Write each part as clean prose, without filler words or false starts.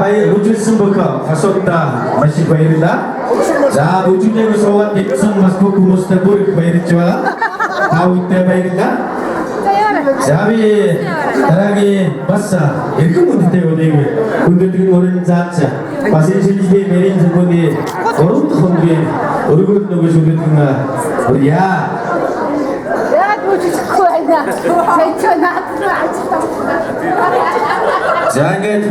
баяр үзүүлсэн бүх асуудаа маш их баярлалаа. За бүжиглээг суугаад битсэн бас бүх хүмүүстээ бүр их баярлж байгаа. Та бүхэнд баярлалаа. За би дараагийн бас эрхэм хүндэтэй өнийг хүндэтгэн өрн зааж бас энэ шилжлээ мэрийн зөвхөний 3 дахь хоногийн өргөд нөгөө шүлэгдэн яа за ингээд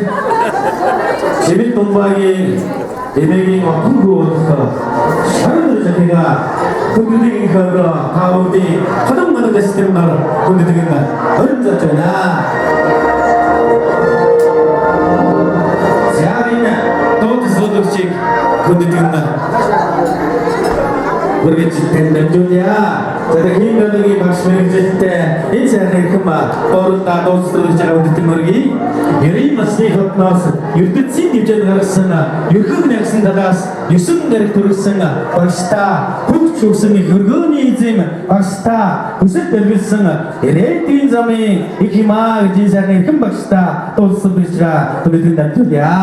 Сибил Тумбагийн энергийн отгонгүй шарын зэхига хүндэтгэн хавра таавди хадам манад системээр хүндэтгэн өрн зааж байна. Зяавина тот зөвлөгчийг хүндэтгэн үргэлжлэн дамжуулъя. За дахин нэг багш мэрэгжилтэй энэ сайхан хэрхэм боордаа дуусгаж байгаа хүндэтгэн мөргийг Ерийн масны хотноос ертөнцийн хэмжээнд гаргасан ерхэг нэгсэн талаас 9 дэрэг төрүүлсэн багштай хөгж өгсөн хөргөөний эзэм багштай хүсэл бэлгэлсэн ирээдүйн замын их хэмаа гэж сайхан хэрхэм багштай дуусгаж бичраа хүндэтгэн дамжуулъя.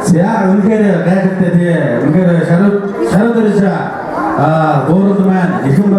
За үнэхээр гайхалтай тий үнэхээр шарууд дээрээс боорд маань